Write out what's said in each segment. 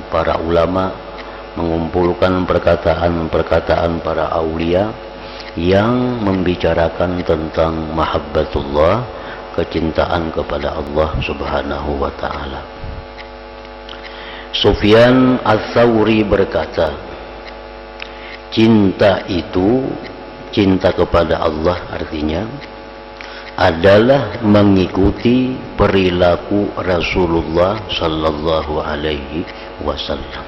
para ulama, mengumpulkan perkataan-perkataan para aulia yang membicarakan tentang mahabbatullah, kecintaan kepada Allah Subhanahu wa ta'ala. Sufyan Ats-Tsauri berkata, cinta itu, cinta kepada Allah artinya adalah mengikuti perilaku Rasulullah sallallahu alaihi wasallam.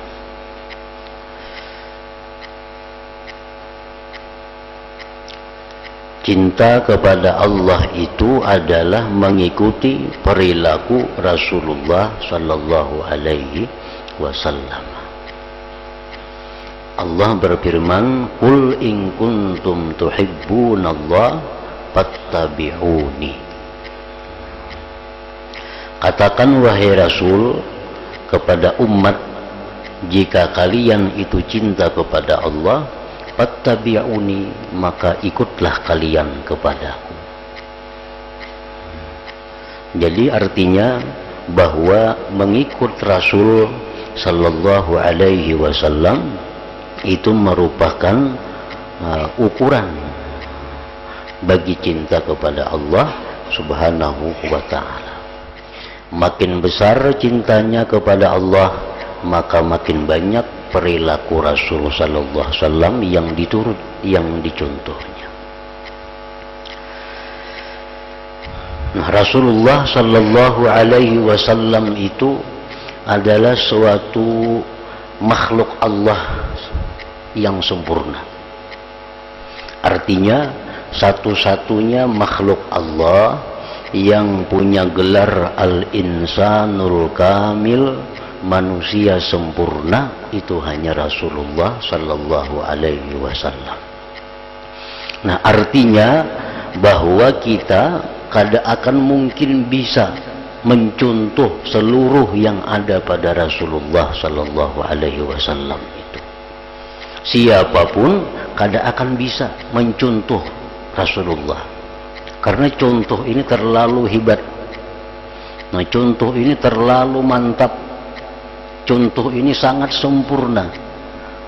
Cinta kepada Allah itu adalah mengikuti perilaku Rasulullah sallallahu alaihi wasallam. Allah berfirman, "Qul in kuntum tuhibbunallah fattabi'uni." Katakan wahai Rasul kepada umat, jika kalian itu cinta kepada Allah, fattabi'uni, maka ikutlah kalian kepadaku. Jadi artinya bahwa mengikut Rasul sallallahu alaihi wasallam itu merupakan ukuran bagi cinta kepada Allah Subhanahu wa ta'ala. Makin besar cintanya kepada Allah, maka makin banyak perilaku Rasul sallallahu alaihi wasallam yang diturut, yang dicontohnya. Nah, Rasulullah sallallahu alaihi wasallam itu adalah suatu makhluk Allah yang sempurna. Artinya satu-satunya makhluk Allah yang punya gelar Al-Insanul Kamil, manusia sempurna, itu hanya Rasulullah sallallahu alaihi wasallam. Nah, artinya bahwa kita kada akan mungkin bisa mencontoh seluruh yang ada pada Rasulullah sallallahu alaihi wasallam itu. Siapapun kada akan bisa mencontoh Rasulullah, karena contoh ini terlalu hebat. Nah, contoh ini terlalu mantap, contoh ini sangat sempurna,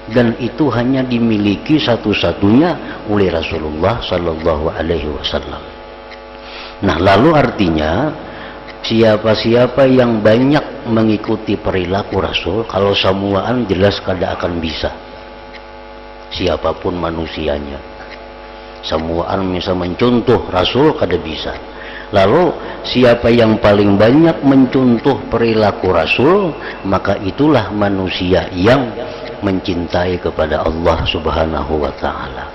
dan itu hanya dimiliki satu-satunya oleh Rasulullah sallallahu alaihi wasallam. Nah, lalu artinya siapa-siapa yang banyak mengikuti perilaku Rasul, kalau semuaan jelas kada akan bisa. Siapapun manusianya, semuaan bisa mencontoh Rasul kada bisa. Lalu siapa yang paling banyak mencontoh perilaku Rasul, maka itulah manusia yang mencintai kepada Allah Subhanahu wa ta'ala.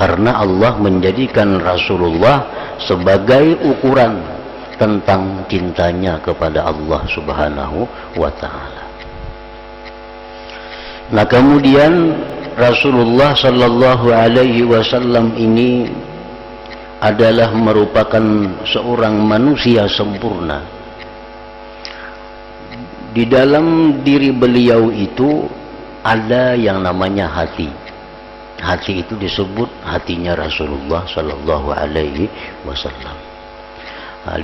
Karena Allah menjadikan Rasulullah sebagai ukuran tentang cintanya kepada Allah Subhanahu wa ta'ala. Nah, kemudian Rasulullah sallallahu alaihi wasallam ini adalah merupakan seorang manusia sempurna. Di dalam diri beliau itu ada yang namanya hati. Hati itu disebut hatinya Rasulullah sallallahu alaihi wasallam.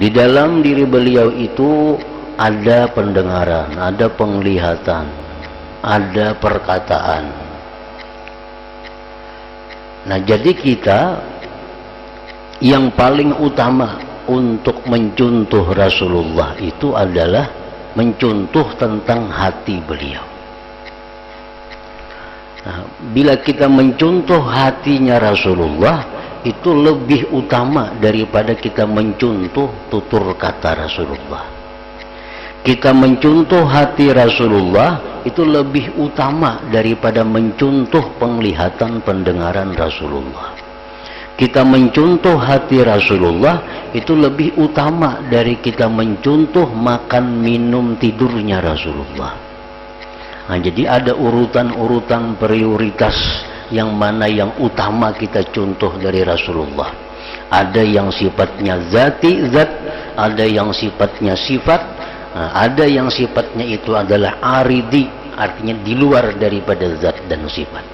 Di dalam diri beliau itu ada pendengaran, ada penglihatan, ada perkataan. Nah, jadi kita yang paling utama untuk mencontoh Rasulullah itu adalah mencontoh tentang hati beliau. Nah, bila kita mencontoh hatinya Rasulullah, itu lebih utama daripada kita mencontoh tutur kata Rasulullah. Kita mencontoh hati Rasulullah itu lebih utama daripada mencontoh penglihatan pendengaran Rasulullah. Kita mencontoh hati Rasulullah itu lebih utama dari kita mencontoh makan minum tidurnya Rasulullah. Nah, jadi ada urutan-urutan prioritas yang mana yang utama kita contoh dari Rasulullah. Ada yang sifatnya zati, zat, ada yang sifatnya sifat, ada yang sifatnya itu adalah aridi, artinya di luar daripada zat dan sifat.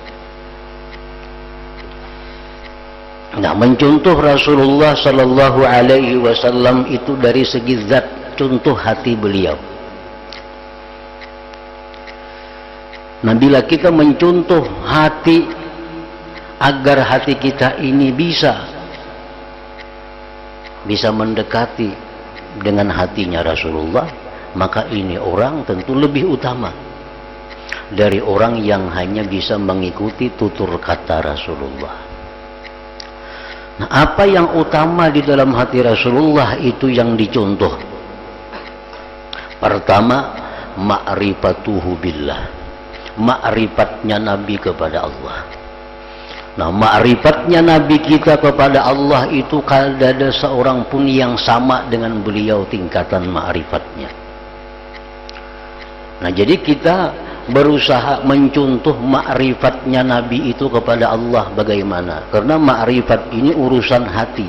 Nah, mencontoh Rasulullah sallallahu alaihi wasallam itu dari segi zat, contoh hati beliau. Nah, bila kita mencontoh hati agar hati kita ini bisa mendekati dengan hatinya Rasulullah, maka ini orang tentu lebih utama dari orang yang hanya bisa mengikuti tutur kata Rasulullah. Nah, apa yang utama di dalam hati Rasulullah itu yang dicontoh? Pertama, ma'rifatuhu billah, ma'rifatnya Nabi kepada Allah. Nah, ma'rifatnya Nabi kita kepada Allah itu kada ada seorang pun yang sama dengan beliau tingkatan ma'rifatnya. Nah, jadi kita berusaha mencontoh ma'rifatnya Nabi itu kepada Allah bagaimana? Karena ma'rifat ini urusan hati.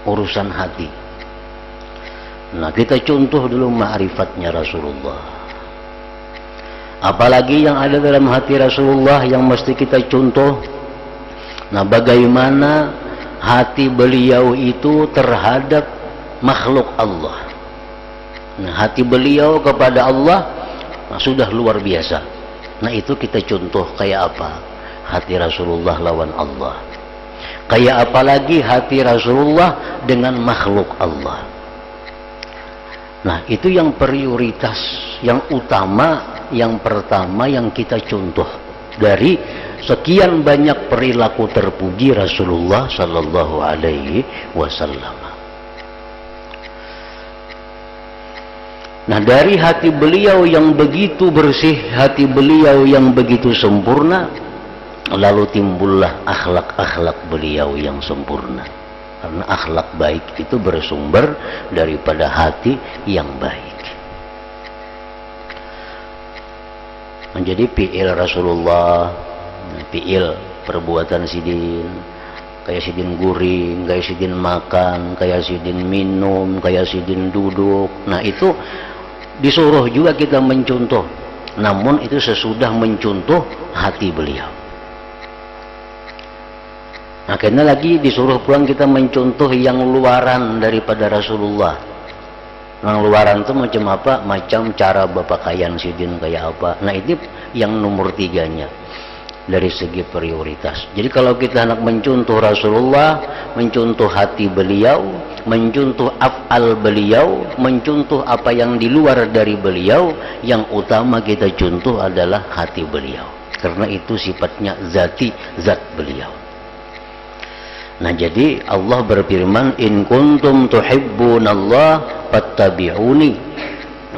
Urusan hati. Nah, kita contoh dulu ma'rifatnya Rasulullah. Apalagi yang ada dalam hati Rasulullah yang mesti kita contoh. Nah, bagaimana hati beliau itu terhadap makhluk Allah. Nah, hati beliau kepada Allah sudah luar biasa. Nah, itu kita contoh kayak apa hati Rasulullah lawan Allah. Kayak apa lagi hati Rasulullah dengan makhluk Allah. Nah, itu yang prioritas, yang utama, yang pertama yang kita contoh dari sekian banyak perilaku terpuji Rasulullah sallallahu alaihi wasallam. Nah, dari hati beliau yang begitu bersih, hati beliau yang begitu sempurna, lalu timbullah akhlak-akhlak beliau yang sempurna. Karena akhlak baik itu bersumber daripada hati yang baik. Menjadi fi'il Rasulullah, fi'il perbuatan sidin, kayak sidin guring, kayak sidin makan, kayak sidin minum, kayak sidin duduk. Nah, itu disuruh juga kita mencontoh, namun itu sesudah mencontoh hati beliau. Nah, karena lagi disuruh pulang kita mencontoh yang luaran daripada Rasulullah. Yang luaran itu macam apa? Macam cara berpakaian sidin kayak apa. Nah, ini yang nomor 3-nya dari segi prioritas. Jadi kalau kita hendak mencontoh Rasulullah, mencontoh hati beliau, mencontoh af'al beliau, mencontoh apa yang di luar dari beliau, yang utama kita contoh adalah hati beliau. Karena itu sifatnya zati, zat beliau. Nah, jadi Allah berfirman, in kuntum tuhibbunallah fattabi'uni.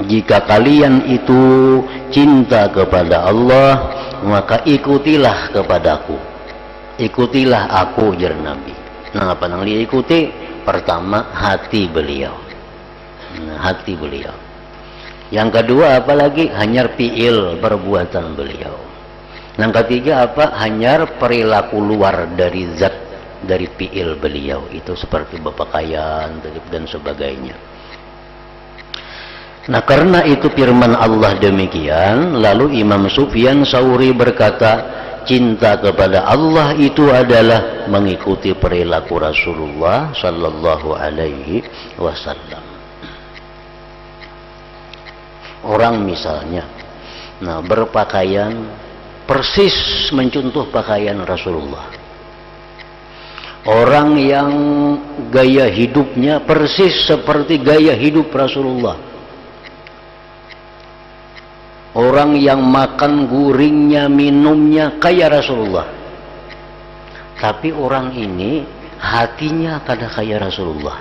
Jika kalian itu cinta kepada Allah, maka ikutilah kepadaku. Ikutilah aku, jar Nabi. Nah, apa yang diikuti? Pertama, hati beliau. Nah, hati beliau. Yang kedua, apalagi? Hanyar fi'il perbuatan beliau. Yang ketiga apa? Hanyar perilaku luar dari zat, dari fi'il beliau itu seperti berpakaian dan sebagainya. Nah, karena itu firman Allah demikian, lalu Imam Sufyan Tsauri berkata, cinta kepada Allah itu adalah mengikuti perilaku Rasulullah sallallahu alaihi wasallam. Orang misalnya, nah, berpakaian persis mencontoh pakaian Rasulullah. Orang yang gaya hidupnya persis seperti gaya hidup Rasulullah. Orang yang makan guringnya, minumnya kayak Rasulullah. Tapi orang ini hatinya kada kayak Rasulullah.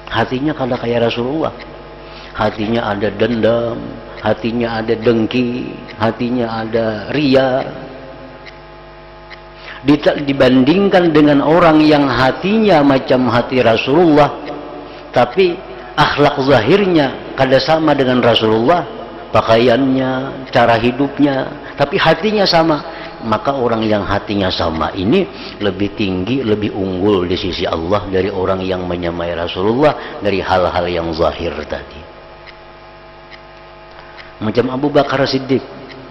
Hatinya kada kayak Rasulullah. Hatinya ada dendam, hatinya ada dengki, hatinya ada ria. Dibandingkan dengan orang yang hatinya macam hati Rasulullah, tapi akhlak zahirnya kada sama dengan Rasulullah, pakaiannya, cara hidupnya, tapi hatinya sama, maka orang yang hatinya sama ini lebih tinggi, lebih unggul di sisi Allah dari orang yang menyamai Rasulullah dari hal-hal yang zahir tadi. Macam Abu Bakar Siddiq.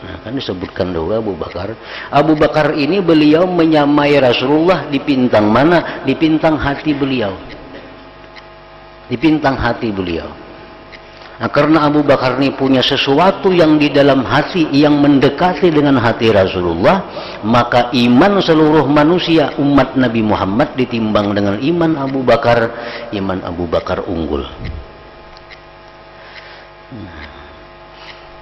Nah, kan disebutkan dulu Abu Bakar. Abu Bakar ini beliau menyamai Rasulullah di pintang mana? Di pintang hati beliau. Di pintang hati beliau. Nah, karena Abu Bakar ini punya sesuatu yang di dalam hati yang mendekati dengan hati Rasulullah, maka iman seluruh manusia umat Nabi Muhammad ditimbang dengan iman Abu Bakar unggul.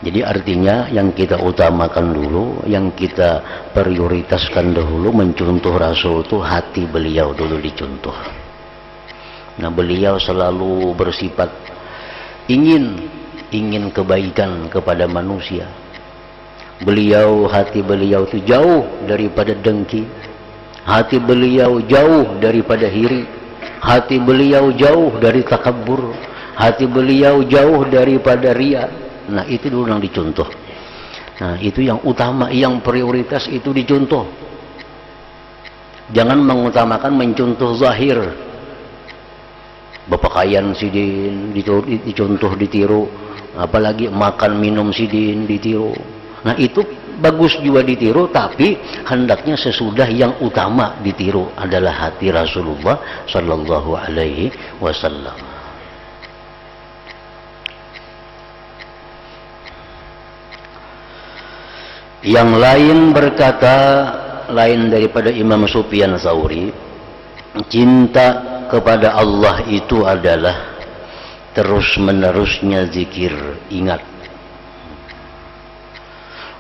Jadi artinya yang kita utamakan dulu, yang kita prioritaskan dahulu mencontoh Rasul itu hati beliau dulu dicontoh. Nah, beliau selalu bersifat ingin kebaikan kepada manusia. Hati beliau itu jauh daripada dengki, hati beliau jauh daripada hiri, hati beliau jauh dari takabur, hati beliau jauh daripada riya. Nah, itu dulu yang dicontoh. Nah, itu yang utama, yang prioritas itu dicontoh. Jangan mengutamakan mencontoh zahir. Bepakaian sidin dicontoh, ditiru, apalagi makan minum sidin ditiru. Nah, itu bagus juga ditiru, tapi hendaknya sesudah yang utama ditiru adalah hati Rasulullah Sallallahu Alaihi Wasallam. Yang lain berkata, lain daripada Imam Sufyan Tsauri, cinta kepada Allah itu adalah terus-menerusnya zikir, ingat.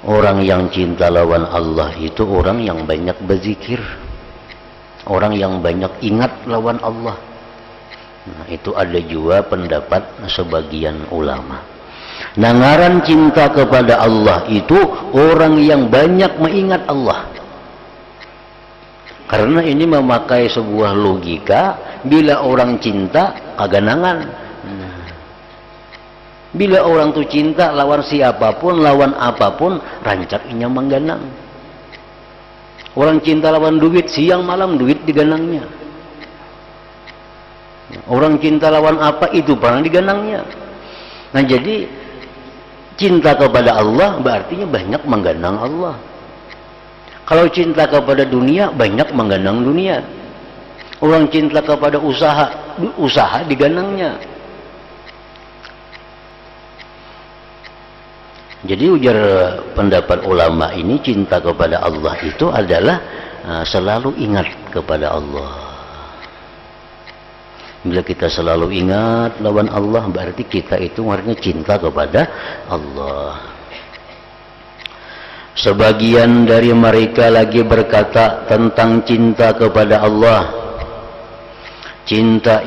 Orang yang cinta lawan Allah itu orang yang banyak berzikir, orang yang banyak ingat lawan Allah. Nah, itu ada juga pendapat sebagian ulama. Nah, ngaran cinta kepada Allah itu orang yang banyak mengingat Allah. Karena ini memakai sebuah logika, bila orang cinta kaganangan. Bila orang tuh cinta lawan siapapun, lawan apapun, rancaknya mengganang. Orang cinta lawan duit, siang malam duit diganangnya. Orang cinta lawan apa, itu pernah diganangnya. Nah, jadi cinta kepada Allah berarti banyak mengganang Allah. Kalau cinta kepada dunia, banyak mengganang dunia. Orang cinta kepada usaha diganangnya. Jadi ujar pendapat ulama ini, cinta kepada Allah itu adalah selalu ingat kepada Allah. Bila kita selalu ingat lawan Allah, berarti kita itu artinya cinta kepada Allah. Sebagian dari mereka lagi berkata tentang cinta kepada Allah. Cinta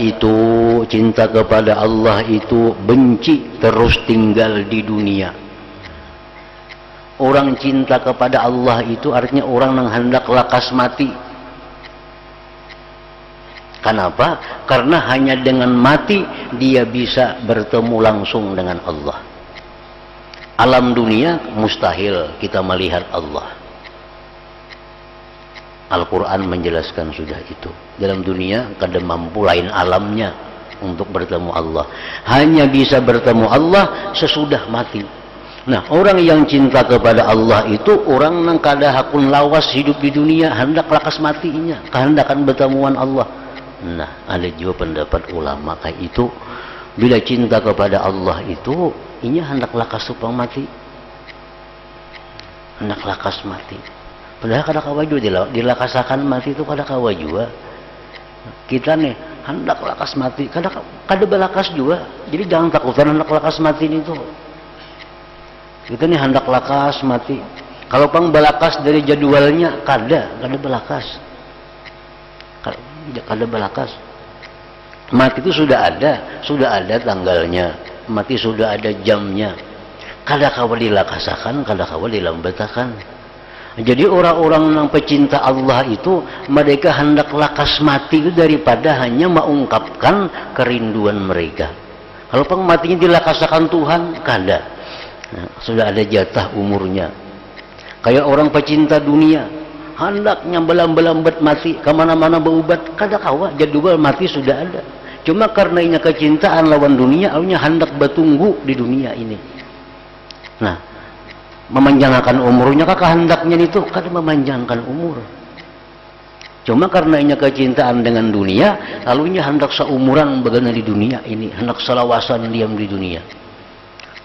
kepada Allah itu benci terus tinggal di dunia. Orang cinta kepada Allah itu artinya orang yang hendak lakas mati. Kenapa? Karena hanya dengan mati dia bisa bertemu langsung dengan Allah. Alam dunia mustahil kita melihat Allah. Al-Quran menjelaskan sudah itu. Dalam dunia kada mampu lain alamnya untuk bertemu Allah. Hanya bisa bertemu Allah sesudah mati. Nah, orang yang cinta kepada Allah itu orang yang kada hakun lawas hidup di dunia, hendak lakas matinya, kehendakan bertemuan Allah. Nah, ada juga pendapat ulama kayak itu. Bila cinta kepada Allah itu, inya hendak lakas supang mati. Hendak lakas mati. Padahal kada kawa juga dilakasakan mati itu kada kawa juga. Kita nih hendak lakas mati, kada belakas juga. Jadi jangan takutan hendak lakas mati itu. Kita nih hendak lakas mati. Kalau pang belakas dari jadwalnya kada belakas. Kada belakas. Mati itu sudah ada tanggalnya. Mati sudah ada jamnya. Kada kawa dilakasakan, kada kawa dilambatakan. Jadi orang-orang yang pecinta Allah itu mereka hendak lakas mati itu daripada hanya mengungkapkan kerinduan mereka. Kalau pang matinya dilakasakan Tuhan, kada. Nah, sudah ada jatah umurnya. Kayak orang pecinta dunia, hendaknya belambat mati, kemana-mana berubat, kada kawa, jadwal mati sudah ada. Cuma karena ini kecintaan lawan dunia, alnya hendak bertunggu di dunia ini. Nah, memanjangkan umurnya kah kehendaknya itu, kada memanjangkan umur. Cuma karena ini kecintaan dengan dunia, lalunya hendak seumuran bagaimana di dunia ini, hendak selawasan diam di dunia.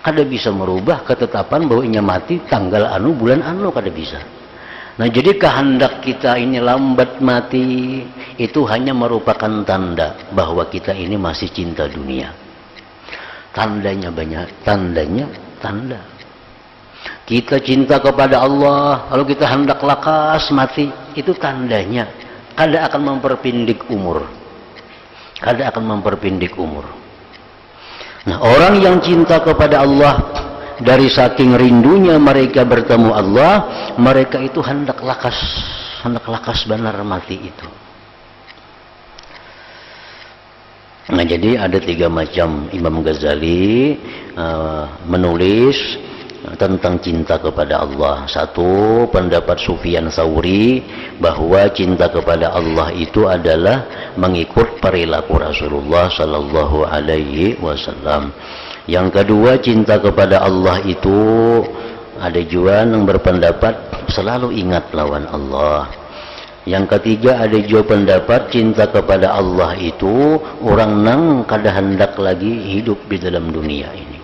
kada bisa merubah ketetapan bahwa inya mati tanggal anu bulan anu, kada bisa. Nah, jadi kehendak kita ini lambat mati itu hanya merupakan tanda bahwa kita ini masih cinta dunia. Tandanya banyak, tanda. Kita cinta kepada Allah, lalu kita hendak lakas mati, itu tandanya kada akan memperpendek umur. Nah, orang yang cinta kepada Allah, dari saking rindunya mereka bertemu Allah, mereka itu hendak lakas benar mati itu. Nah, jadi ada 3 macam Imam Ghazali menulis tentang cinta kepada Allah. Satu, pendapat Sufyan Tsauri bahwa cinta kepada Allah itu adalah mengikut perilaku Rasulullah sallallahu alaihi wasallam. Yang kedua, cinta kepada Allah itu ada juga yang berpendapat selalu ingat lawan Allah. Yang ketiga, ada juga pendapat cinta kepada Allah itu orang nang kada hendak lagi hidup di dalam dunia ini.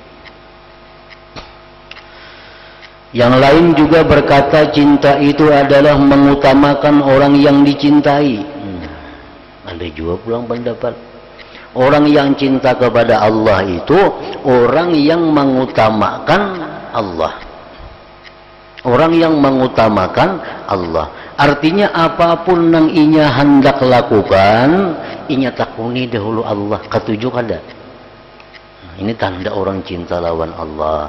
Yang lain juga berkata cinta itu adalah mengutamakan orang yang dicintai. Ada juga pulang pendapat orang yang cinta kepada Allah itu orang yang mengutamakan Allah. Orang yang mengutamakan Allah. Artinya apapun yang inya hendak lakukan, inya takuni dahulu Allah. Ketujuh kada. Ini tanda orang cinta lawan Allah.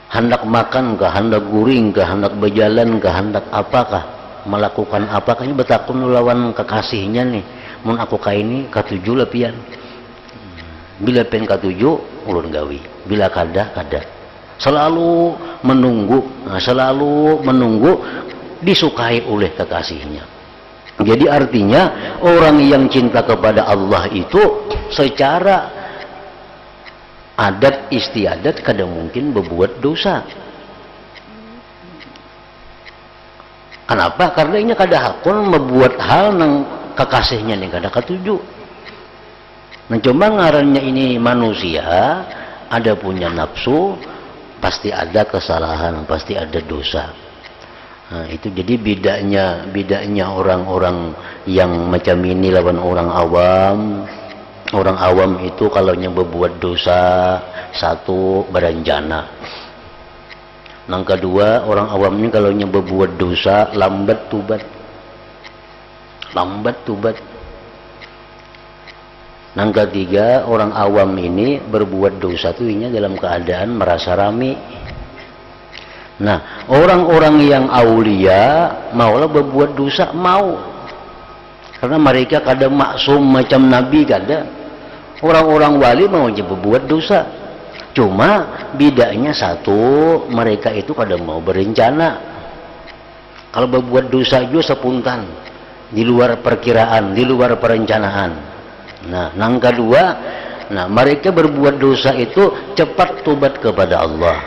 Hendak makan kah, hendak guring kah, hendak berjalan kah, hendak apakah, melakukan apakah, ini betakun lawan kekasihnya nih. Mun aku kaini katujuh lepian. Bila pen katujuh ulun gawi, bila kada selalu menunggu disukai oleh kekasihnya. Jadi artinya orang yang cinta kepada Allah itu secara adat istiadat kadang mungkin berbuat dosa. Kenapa? Karena ini kada hakun membuat hal nang kekasihnya nih kada ketujuh. Nah, cuma ngarannya ini manusia, ada punya nafsu, pasti ada kesalahan, pasti ada dosa. Nah, itu jadi bedanya orang-orang yang macam ini lawan orang awam. Orang awam itu kalau yang berbuat dosa, satu berencana. Yang kedua, orang awam ini kalau yang berbuat dosa lambat tubat. Yang ketiga, orang awam ini berbuat dosa itu dalam keadaan merasa rame. Nah, orang-orang yang aulia maulah berbuat dosa, mau. Karena mereka kada maksum macam Nabi kada. Orang-orang wali mau aja berbuat dosa. Cuma bedanya satu, mereka itu kada mau berencana. Kalau berbuat dosa juga sepuntan, di luar perkiraan, di luar perencanaan. Nah, yang kedua, mereka berbuat dosa itu cepat tobat kepada Allah.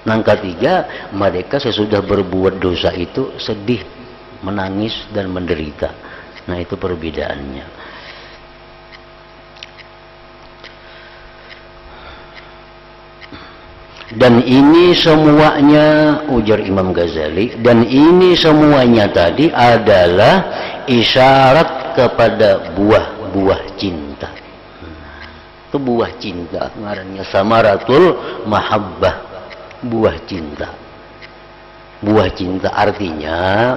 Yang ketiga, mereka sesudah berbuat dosa itu sedih, menangis dan menderita. Nah, itu perbedaannya. Dan ini semuanya, ujar Imam Ghazali, dan ini semuanya tadi adalah isyarat kepada buah cinta. Itu buah cinta, ngarannya samaratul mahabbah, buah cinta. Buah cinta artinya,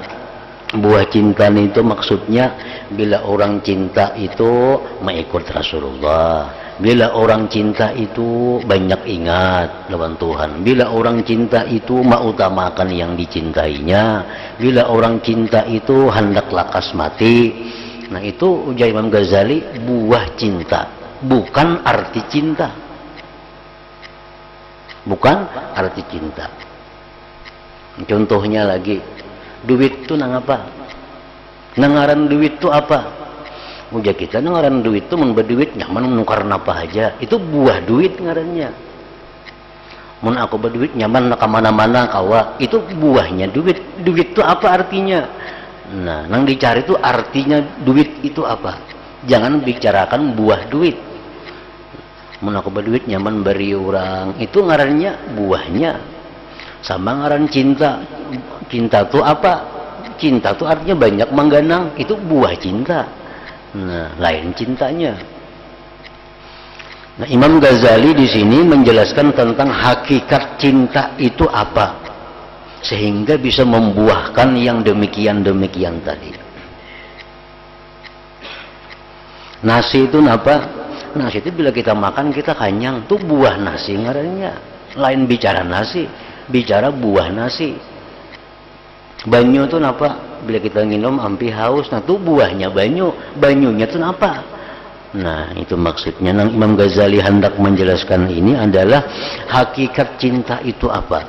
buah cinta itu maksudnya bila orang cinta itu mengikut Rasulullah. Bila orang cinta itu banyak ingat lawan Tuhan. Bila orang cinta itu mengutamakan yang dicintainya. Bila orang cinta itu hendak lakas mati. Nah, itu ujar Imam Ghazali buah cinta, bukan arti cinta. Bukan arti cinta. Contohnya lagi, duit itu nang apa? Nangaran duit itu apa? Ujar kita ngaran duit itu mun berduit nyaman menukar apa aja, itu buah duit ngarannya. Mun aku berduit nyaman nak mana-mana kawa, itu buahnya duit. Duit itu apa artinya? Nah, nang dicari itu artinya duit itu apa? Jangan bicarakan buah duit. mun aku berduit nyaman beri orang, itu ngarannya buahnya. Sama ngaran cinta. Cinta itu apa? Cinta itu artinya banyak mengganang, itu buah cinta. Nah, lain cintanya. Nah, Imam Ghazali di sini menjelaskan tentang hakikat cinta itu apa, sehingga bisa membuahkan yang demikian-demikian tadi. Nasi itu apa? Nasi itu bila kita makan kita kenyang, itu buah nasi ngarannya. Lain bicara nasi, bicara buah nasi. Banyu itu apa? Bila kita minum ampi haus, nah itu buahnya banyu. Banyunya itu apa? Nah, itu maksudnya. Nah, Imam Ghazali hendak menjelaskan ini adalah hakikat cinta itu apa?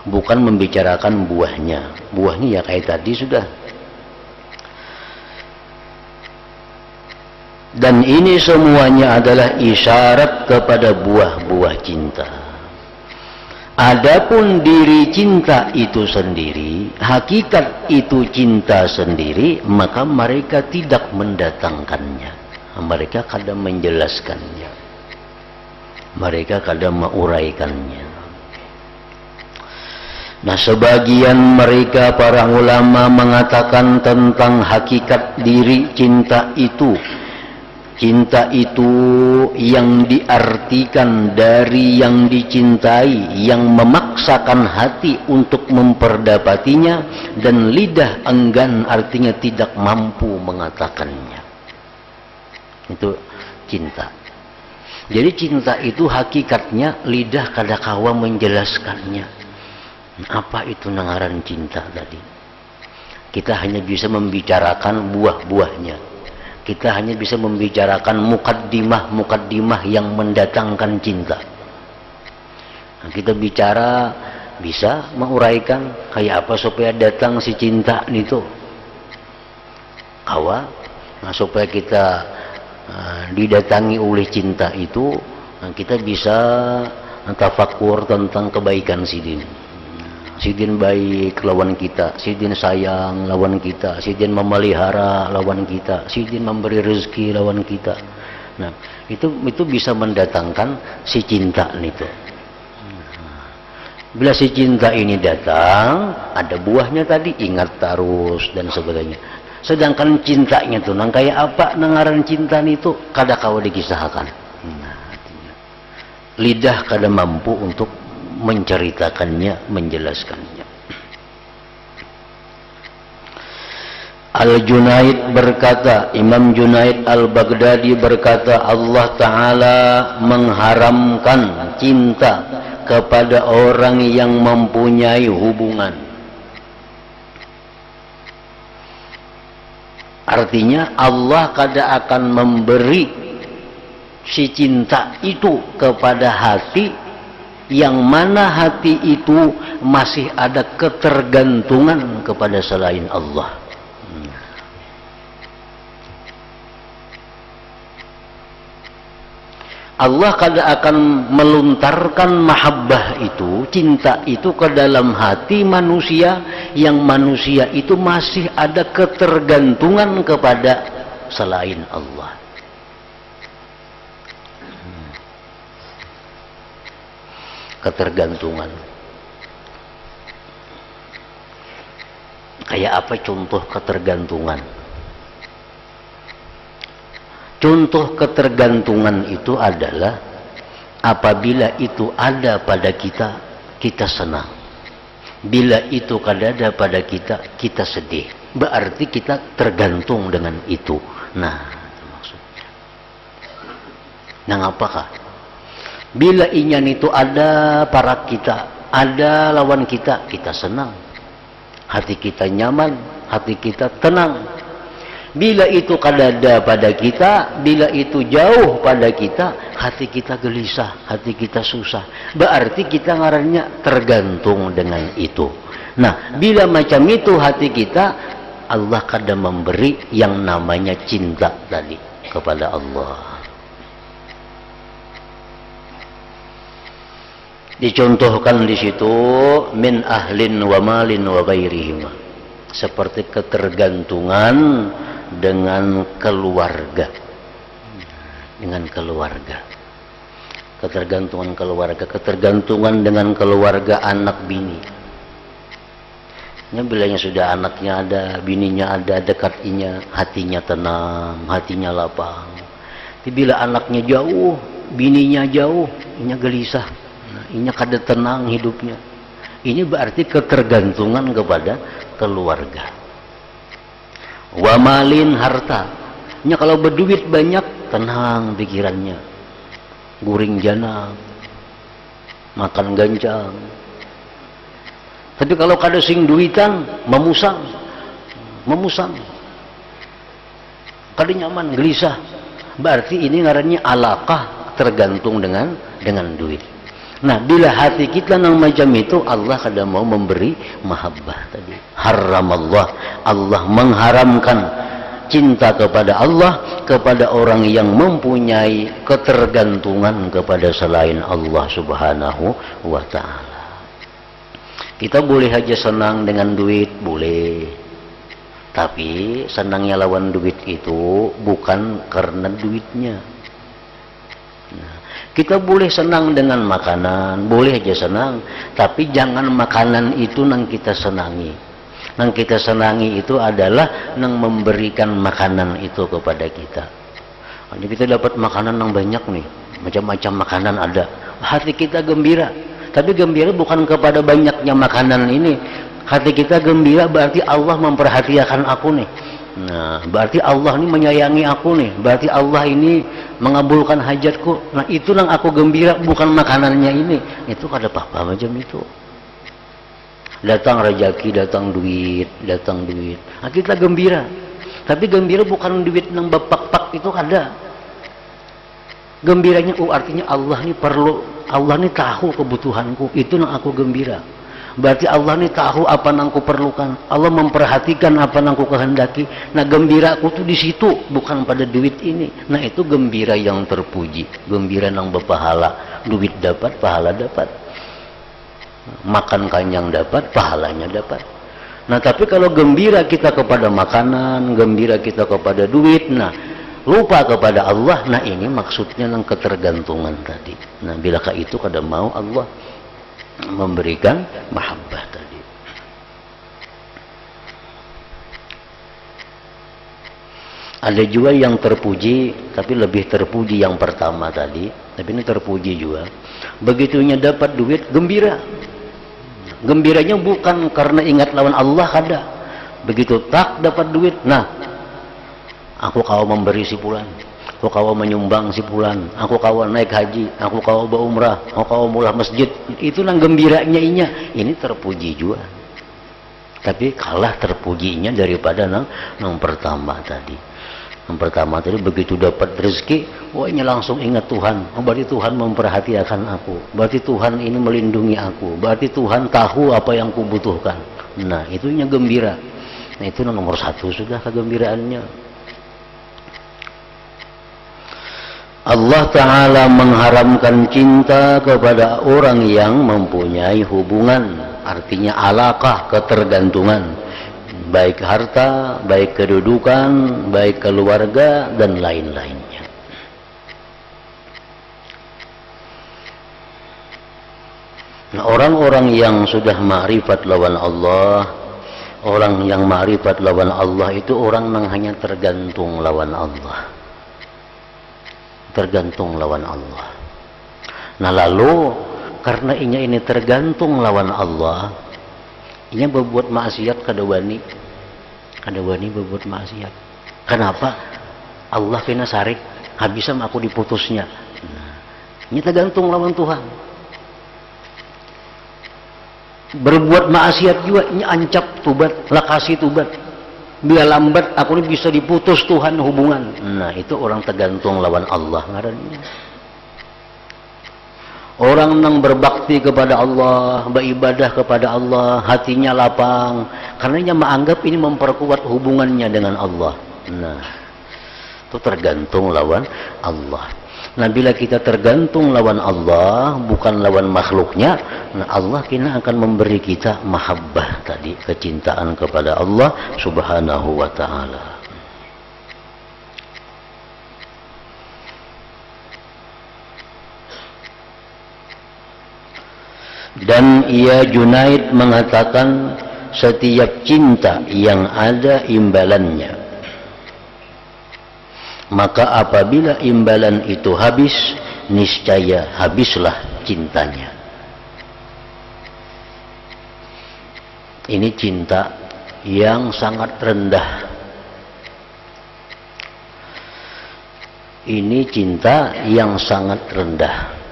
Bukan membicarakan buahnya. Buahnya ya kayak tadi sudah. Dan ini semuanya adalah isyarat kepada buah-buah cinta. Adapun diri cinta itu sendiri, hakikat itu cinta sendiri, maka mereka tidak mendatangkannya. Mereka kadang menjelaskannya, mereka kadang menguraikannya. Nah, sebagian mereka para ulama mengatakan tentang hakikat diri cinta itu. Cinta itu yang diartikan dari yang dicintai, yang memaksakan hati untuk memperdapatinya, dan lidah enggan artinya tidak mampu mengatakannya. Itu cinta. Jadi cinta itu hakikatnya lidah kadakawa menjelaskannya. Apa itu nangaran cinta tadi? Kita hanya bisa membicarakan buah-buahnya. Kita hanya bisa membicarakan mukaddimah yang mendatangkan cinta. Nah, kita bicara bisa menguraikan kayak apa supaya datang si cinta itu. Nah, supaya kita didatangi oleh cinta itu, nah, kita bisa tafakur tentang kebaikan sidin. Sidin baik lawan kita, sidin sayang lawan kita, sidin memelihara lawan kita, sidin memberi rezeki lawan kita. Nah, itu bisa mendatangkan si cinta itu. Bila si cinta ini datang, ada buahnya tadi, ingat terus dan sebagainya. Sedangkan cintanya tuh nang kayak apa nangaran cinta itu kada kau dikisahkan. Nah, lidah kada mampu untuk menceritakannya, menjelaskannya. Al-Junaid berkata, Imam Junaid Al-Baghdadi berkata, Allah Ta'ala mengharamkan cinta kepada orang yang mempunyai hubungan. Artinya Allah kada akan memberi si cinta itu kepada hati yang mana hati itu masih ada ketergantungan kepada selain Allah. Allah kada akan meluntarkan mahabbah itu, cinta itu ke dalam hati manusia yang manusia itu masih ada ketergantungan kepada selain Allah. Ketergantungan. Kayak apa contoh ketergantungan? Contoh ketergantungan itu adalah apabila itu ada pada kita, kita senang. Bila itu kada ada pada kita, kita sedih. Berarti kita tergantung dengan itu. Nah, itu maksudnya. Nah, apakah? Bila inyan itu ada para kita, ada lawan kita, kita senang. Hati kita nyaman, hati kita tenang. Bila itu kadada pada kita, bila itu jauh pada kita, hati kita gelisah, hati kita susah. Berarti kita ngarannya tergantung dengan itu. Nah, bila macam itu hati kita, Allah kadang memberi yang namanya cinta tadi kepada Allah. Dicontohkan di situ min ahlin wa malin wa ghairihim, seperti ketergantungan dengan keluarga, ketergantungan keluarga, ketergantungan dengan keluarga anak bini. Bilanya sudah anaknya ada, bininya ada, dekatinya, hatinya tenang, hatinya lapang. Tapi bila anaknya jauh, bininya jauh, inya gelisah, inya kada tenang hidupnya. Ini berarti ketergantungan kepada keluarga. Wa malin, harta. Inya kalau berduit banyak, tenang pikirannya, guring jana, makan ganjang. Tapi kalau kada sing duitan, memusang, kada nyaman, gelisah. Berarti ini ngarannya alaqah, tergantung dengan duit. Nah, bila hati kita nang macam itu, Allah kada mau memberi mahabbah tadi. Haramallah, Allah mengharamkan cinta kepada Allah kepada orang yang mempunyai ketergantungan kepada selain Allah Subhanahu wa ta'ala. Kita boleh aja senang dengan duit, boleh. Tapi senangnya lawan duit itu bukan karena duitnya. Nah, kita boleh senang dengan makanan, boleh aja senang. Tapi jangan makanan itu nang kita senangi. Nang kita senangi itu adalah nang memberikan makanan itu kepada kita. Jadi kita dapat makanan yang banyak nih, macam-macam makanan ada. Hati kita gembira. Tapi gembira bukan kepada banyaknya makanan ini. Hati kita gembira berarti Allah memperhatikan aku nih. Nah, berarti Allah ini menyayangi aku nih. Berarti Allah ini mengabulkan hajatku. Nah, itu yang aku gembira, bukan makanannya ini. Itu kada apa-apa macam itu. Datang rezeki, datang duit. Nah, kita gembira. Tapi gembira bukan duit yang bapak-pak itu kada. Gembiranya artinya Allah ini perlu, Allah ini tahu kebutuhanku, itu yang aku gembira. Berarti Allah ini tahu apa yang aku perlukan, Allah memperhatikan apa yang aku kehendaki. Nah, gembiraku tuh di situ, bukan pada duit ini. Nah, itu gembira yang terpuji, gembira yang berpahala. Duit dapat, pahala dapat, makan kenyang dapat, pahalanya dapat. Nah, tapi kalau gembira kita kepada makanan, gembira kita kepada duit, nah lupa kepada Allah, nah ini maksudnya yang ketergantungan tadi. Nah, bilakah itu kada mau Allah memberikan mahabbah tadi. Ada juga yang terpuji, tapi lebih terpuji yang pertama tadi. Tapi ini terpuji juga. Begitunya dapat duit, gembira. Gembiranya bukan karena ingat lawan Allah, kada. Begitu tak dapat duit, nah aku kau memberi si pulan, aku kau menyumbang si pulan, aku kau naik haji, aku kau berumrah, aku kau mulah masjid. Itu nang gembiranya inya. Ini terpuji juga. Tapi kalah terpujinya daripada nang pertama tadi. Yang pertama tadi begitu dapat rezeki, wah ini langsung ingat Tuhan. Oh, berarti Tuhan memperhatikan aku. Berarti Tuhan ini melindungi aku. Berarti Tuhan tahu apa yang kubutuhkan. Nah, itunya gembira. Nah, itu nomor satu sudah kegembiraannya. Allah Ta'ala mengharamkan cinta kepada orang yang mempunyai hubungan, artinya alaqah, ketergantungan, baik harta, baik kedudukan, baik keluarga, dan lain-lainnya. Nah, orang-orang yang sudah ma'rifat lawan Allah, orang yang ma'rifat lawan Allah itu orang yang hanya tergantung lawan Allah, tergantung lawan Allah. Nah, lalu karena ini tergantung lawan Allah, ini berbuat maksiat kada wani berbuat maksiat. Kenapa? Allah kena sarik, habisam aku diputusnya. Nah, ini tergantung lawan Tuhan. Berbuat maksiat juga ini ancap tubat, lakasi tubat. Bila lambat aku ini bisa diputus Tuhan hubungan. Nah, itu orang tergantung lawan Allah ngarannya. Orang yang berbakti kepada Allah, beribadah kepada Allah, hatinya lapang, karena dia menganggap ini memperkuat hubungannya dengan Allah. Nah, itu tergantung lawan Allah. Nah, bila kita tergantung lawan Allah, bukan lawan makhluknya, nah Allah kena akan memberi kita mahabbah tadi, kecintaan kepada Allah Subhanahu wa ta'ala. Dan ia Junaid mengatakan setiap cinta yang ada imbalannya, maka apabila imbalan itu habis, niscaya habislah cintanya. Ini cinta yang sangat rendah. Ini cinta yang sangat rendah.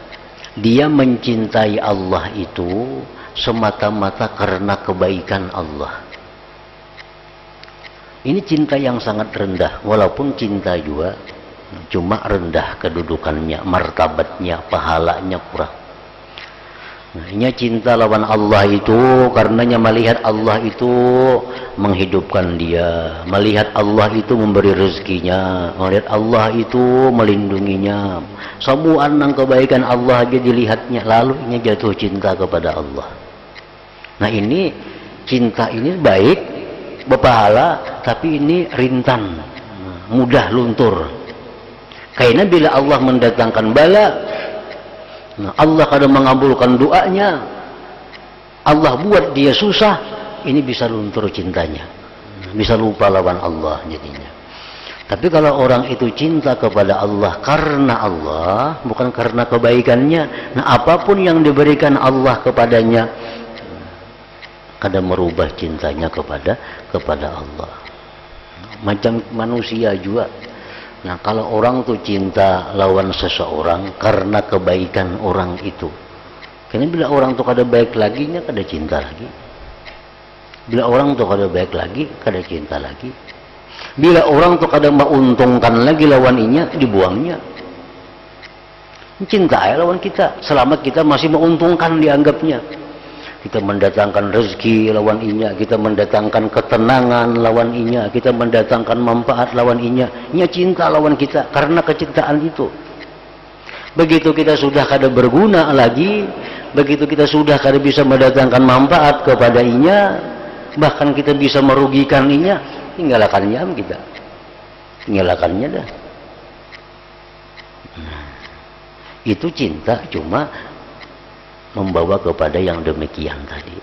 Dia mencintai Allah itu semata-mata karena kebaikan Allah. Ini cinta yang sangat rendah, walaupun cinta juga cuma rendah kedudukannya, martabatnya, pahalanya kurang. Nah, ini cinta lawan Allah itu karenanya melihat Allah itu menghidupkan dia, melihat Allah itu memberi rezekinya, melihat Allah itu melindunginya. Semua nang kebaikan Allah aja dilihatnya, lalu ini jatuh cinta kepada Allah. Nah, ini cinta ini baik, berpahala, tapi ini rintan, mudah luntur. Karena bila Allah mendatangkan bala, nah, Allah kadang mengabulkan doanya, Allah buat dia susah, ini bisa luntur cintanya, bisa lupa lawan Allah jadinya. Tapi kalau orang itu cinta kepada Allah karena Allah, bukan karena kebaikannya, nah apapun yang diberikan Allah kepadanya, kadang merubah cintanya kepada Allah. Macam manusia juga. Nah, kalau orang tuh cinta lawan seseorang karena kebaikan orang itu, karena bila orang tuh kada baik lagi, nya kada cinta lagi. Bila orang tuh kada baik lagi, kada cinta lagi. Bila orang tuh kada menguntungkan lagi lawan inya, dibuangnya. Cinta ya lawan kita, selama kita masih menguntungkan dianggapnya. Kita mendatangkan rezeki lawan inya, kita mendatangkan ketenangan lawan inya, kita mendatangkan manfaat lawan inya. Inya cinta lawan kita karena kecintaan itu. Begitu kita sudah kada berguna lagi, begitu kita sudah kada bisa mendatangkan manfaat kepada inya, bahkan kita bisa merugikan inya, tinggalkannya kita. Tinggalkannya dah. Itu cinta cuma membawa kepada yang demikian tadi.